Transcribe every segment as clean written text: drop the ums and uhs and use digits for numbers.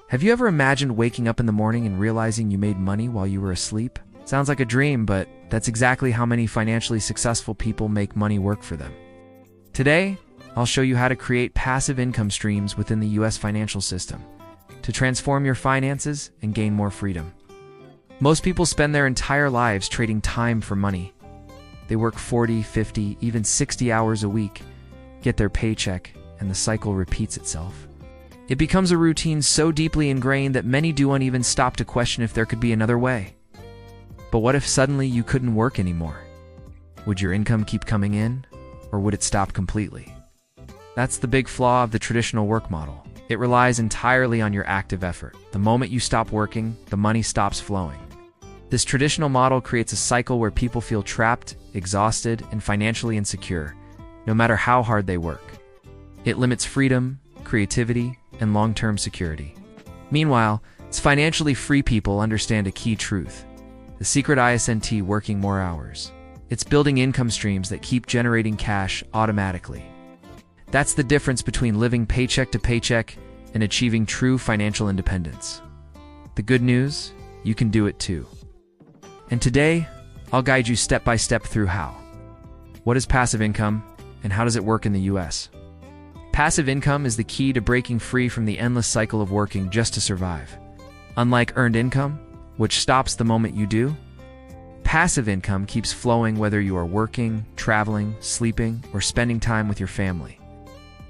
Have you ever imagined waking up in the morning and realizing you made money while you were asleep? Sounds like a dream, but that's exactly how many financially successful people make money work for them. Today, I'll show you how to create passive income streams within the US financial system to transform your finances and gain more freedom. Most people spend their entire lives trading time for money. They work 40, 50, even 60 hours a week, get their paycheck, and the cycle repeats itself. It becomes a routine so deeply ingrained that many don't even stop to question if there could be another way. But what if suddenly you couldn't work anymore? Would your income keep coming in, or would it stop completely? That's the big flaw of the traditional work model. It relies entirely on your active effort. The moment you stop working, the money stops flowing. This traditional model creates a cycle where people feel trapped, exhausted, and financially insecure, no matter how hard they work. It limits freedom, creativity, and long-term security. Meanwhile, its financially free people understand a key truth: the secret isn't working more hours. It's building income streams that keep generating cash automatically. That's the difference between living paycheck to paycheck and achieving true financial independence. The good news, you can do it too. And today, I'll guide you step by step through how. What is passive income, and how does it work in the US? Passive income is the key to breaking free from the endless cycle of working just to survive. Unlike earned income, which stops the moment you do, passive income keeps flowing whether you are working, traveling, sleeping, or spending time with your family.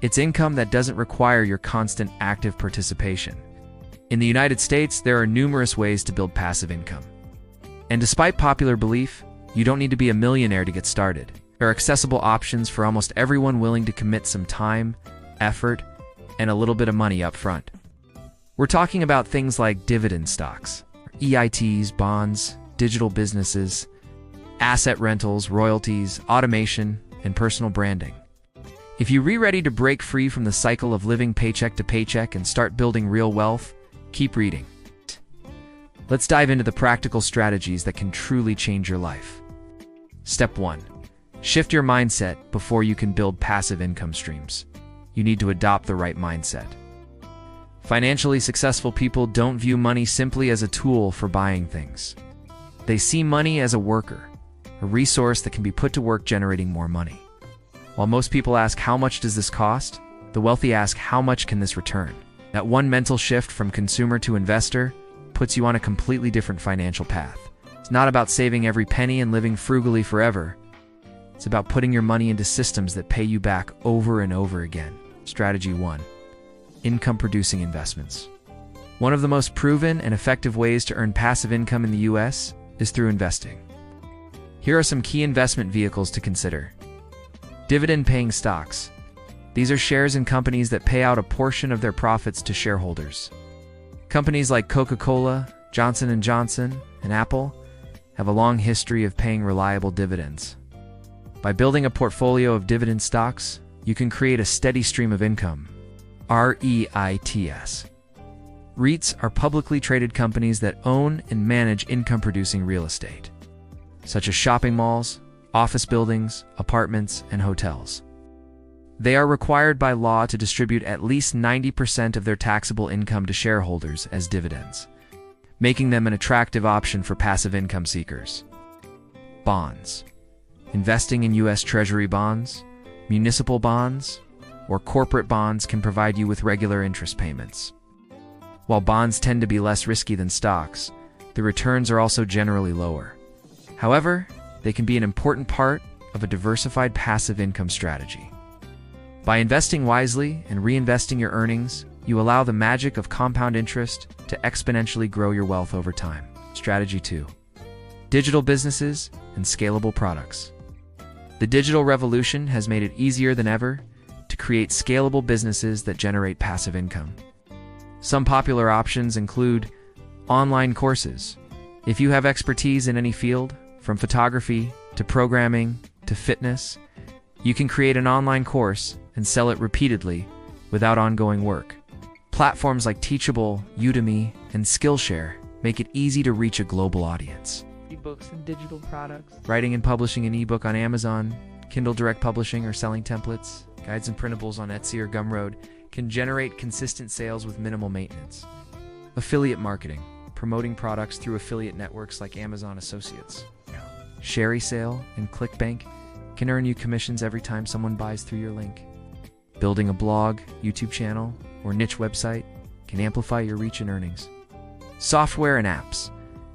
It's income that doesn't require your constant active participation. In the United States, there are numerous ways to build passive income. And despite popular belief, you don't need to be a millionaire to get started. There are accessible options for almost everyone willing to commit some time, effort, and a little bit of money up front. We're talking about things like dividend stocks, EITs, bonds, digital businesses, asset rentals, royalties, automation, and personal branding. If you're ready to break free from the cycle of living paycheck to paycheck and start building real wealth, keep reading. Let's dive into the practical strategies that can truly change your life. Step 1. Shift your mindset before you can build passive income streams. You need to adopt the right mindset. Financially successful people don't view money simply as a tool for buying things. They see money as a worker, a resource that can be put to work generating more money. While most people ask, how much does this cost? The wealthy ask, how much can this return? That one mental shift from consumer to investor puts you on a completely different financial path. It's not about saving every penny and living frugally forever. It's about putting your money into systems that pay you back over and over again. Strategy 1. Income-producing investments. One of the most proven and effective ways to earn passive income in the US is through investing. Here are some key investment vehicles to consider. Dividend-paying stocks. These are shares in companies that pay out a portion of their profits to shareholders. Companies like Coca-Cola, Johnson & Johnson, and Apple have a long history of paying reliable dividends. By building a portfolio of dividend stocks, you can create a steady stream of income. REITs. REITs are publicly traded companies that own and manage income-producing real estate, such as shopping malls, office buildings, apartments, and hotels. They are required by law to distribute at least 90% of their taxable income to shareholders as dividends, making them an attractive option for passive income seekers. Bonds. Investing in U.S. Treasury bonds, municipal bonds, or corporate bonds can provide you with regular interest payments. While bonds tend to be less risky than stocks, the returns are also generally lower. However, they can be an important part of a diversified passive income strategy. By investing wisely and reinvesting your earnings, you allow the magic of compound interest to exponentially grow your wealth over time. Strategy 2. Digital businesses and scalable products. The digital revolution has made it easier than ever to create scalable businesses that generate passive income. Some popular options include online courses. If you have expertise in any field, from photography to programming to fitness, you can create an online course and sell it repeatedly without ongoing work. Platforms like Teachable, Udemy, and Skillshare make it easy to reach a global audience. Ebooks and digital products. Writing and publishing an ebook on Amazon, Kindle Direct Publishing, or selling templates, guides and printables on Etsy or Gumroad can generate consistent sales with minimal maintenance. Affiliate marketing, promoting products through affiliate networks like Amazon Associates. Sherry Sale and ClickBank can earn you commissions every time someone buys through your link. Building a blog, YouTube channel, or niche website can amplify your reach and earnings. Software and apps.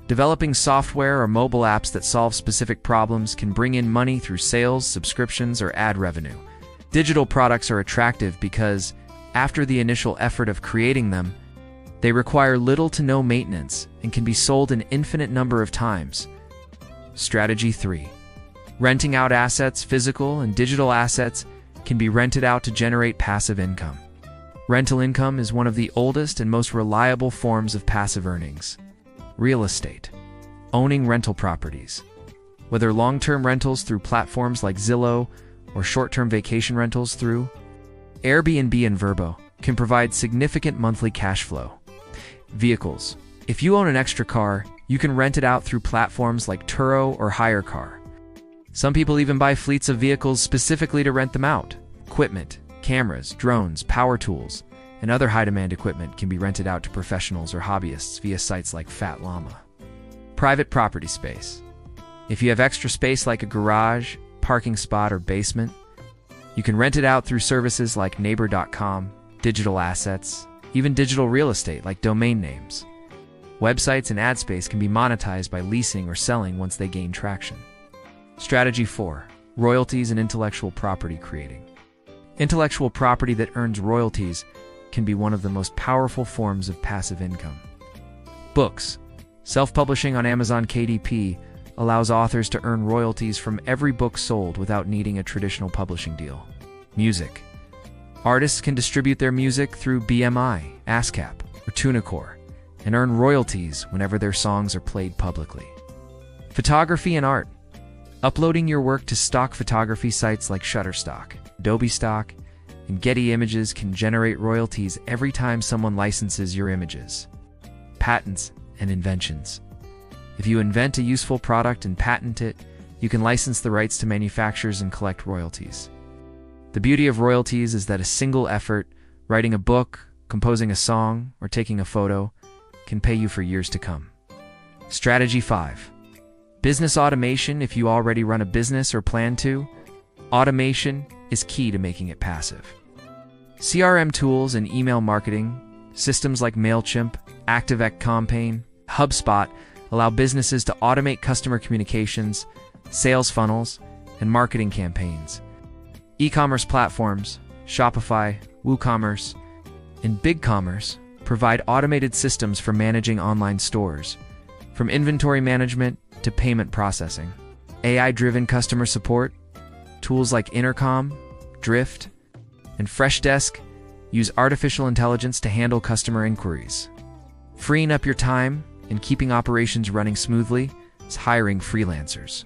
Developing software or mobile apps that solve specific problems can bring in money through sales, subscriptions, or ad revenue. Digital products are attractive because, after the initial effort of creating them, they require little to no maintenance and can be sold an infinite number of times. Strategy 3. Renting out assets. Physical and digital assets can be rented out to generate passive income. Rental income is one of the oldest and most reliable forms of passive earnings. Real estate. Owning rental properties. Whether long-term rentals through platforms like Zillow or short-term vacation rentals through Airbnb and Vrbo, can provide significant monthly cash flow. Vehicles. If you own an extra car, you can rent it out through platforms like Turo or HireCar. Some people even buy fleets of vehicles specifically to rent them out. Equipment, cameras, drones, power tools, and other high-demand equipment can be rented out to professionals or hobbyists via sites like Fat Llama. Private property space. If you have extra space like a garage, parking spot, or basement, you can rent it out through services like Neighbor.com, digital assets, even digital real estate like domain names. Websites and ad space can be monetized by leasing or selling once they gain traction. Strategy 4. Royalties and intellectual property creating. Intellectual property that earns royalties can be one of the most powerful forms of passive income. Books. Self-publishing on Amazon KDP allows authors to earn royalties from every book sold without needing a traditional publishing deal. Music. Artists can distribute their music through BMI, ASCAP, or TuneCore, and earn royalties whenever their songs are played publicly. Photography and art. Uploading your work to stock photography sites like Shutterstock, Adobe Stock, and Getty Images can generate royalties every time someone licenses your images. Patents and inventions. If you invent a useful product and patent it, you can license the rights to manufacturers and collect royalties. The beauty of royalties is that a single effort, writing a book, composing a song, or taking a photo, can pay you for years to come. Strategy 5. Business automation. If you already run a business or plan to, automation is key to making it passive. CRM tools and email marketing, systems like MailChimp, ActiveCampaign, HubSpot allow businesses to automate customer communications, sales funnels, and marketing campaigns. E-commerce platforms, Shopify, WooCommerce, and BigCommerce provide automated systems for managing online stores, from inventory management to payment processing. AI-driven customer support, tools like Intercom, Drift, and Freshdesk use artificial intelligence to handle customer inquiries. Freeing up your time and keeping operations running smoothly is hiring freelancers.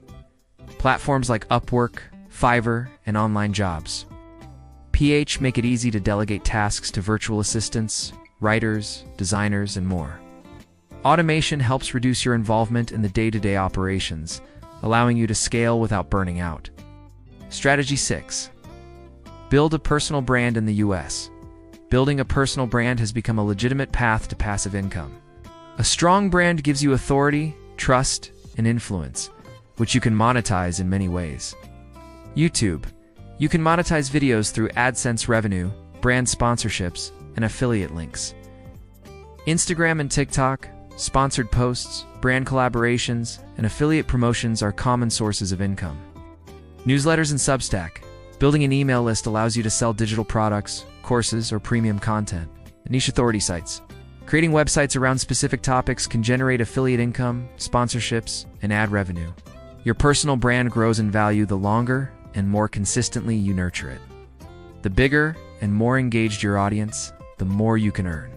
Platforms like Upwork, Fiverr, and Online Jobs. PH make it easy to delegate tasks to virtual assistants, writers, designers, and more. Automation helps reduce your involvement in the day-to-day operations, allowing you to scale without burning out. Strategy 6. Build a personal brand in the US. Building a personal brand has become a legitimate path to passive income. A strong brand gives you authority, trust, and influence, which you can monetize in many ways. YouTube. You can monetize videos through AdSense revenue, brand sponsorships, and affiliate links. Instagram and TikTok. Sponsored posts, brand collaborations, and affiliate promotions are common sources of income. Newsletters and Substack. Building an email list allows you to sell digital products, courses, or premium content. Niche authority sites. Creating websites around specific topics can generate affiliate income, sponsorships, and ad revenue. Your personal brand grows in value the longer and more consistently you nurture it. The bigger and more engaged your audience, the more you can earn.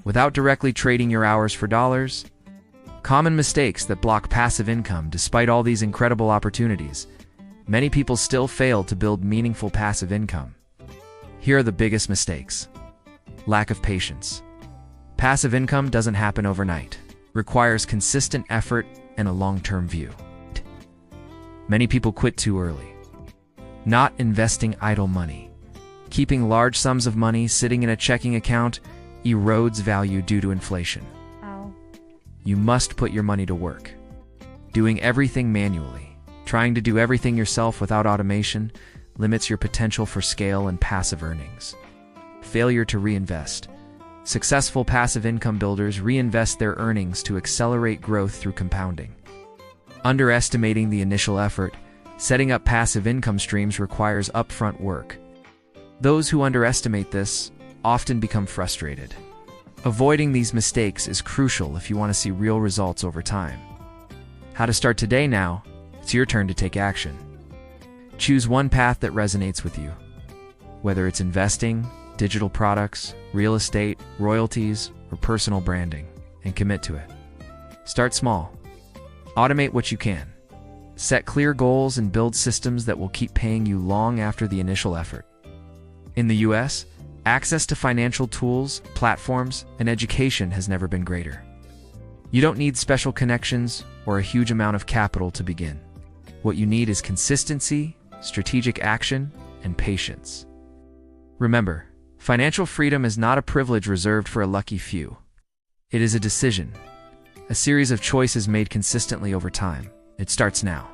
Without directly trading your hours for dollars. Common mistakes that block passive income. Despite all these incredible opportunities, many people still fail to build meaningful passive income. Here are the biggest mistakes. Lack of patience. Passive income doesn't happen overnight. Requires consistent effort and a long-term view. Many people quit too early. Not investing idle money. Keeping large sums of money sitting in a checking account, erodes value due to inflation. Ow. You must put your money to work. Doing everything manually, trying to do everything yourself without automation, limits your potential for scale and passive earnings. Failure to reinvest. Successful passive income builders reinvest their earnings to accelerate growth through compounding. Underestimating the initial effort. Setting up passive income streams requires upfront work. Those who underestimate this often become frustrated. Avoiding these mistakes is crucial if you want to see real results over time. How to start today now? It's your turn to take action. Choose one path that resonates with you. Whether it's investing, digital products, real estate, royalties, or personal branding, and commit to it. Start small. Automate what you can. Set clear goals and build systems that will keep paying you long after the initial effort. In the US, access to financial tools, platforms, and education has never been greater. You don't need special connections or a huge amount of capital to begin. What you need is consistency, strategic action, and patience. Remember, financial freedom is not a privilege reserved for a lucky few. It is a decision, a series of choices made consistently over time. It starts now.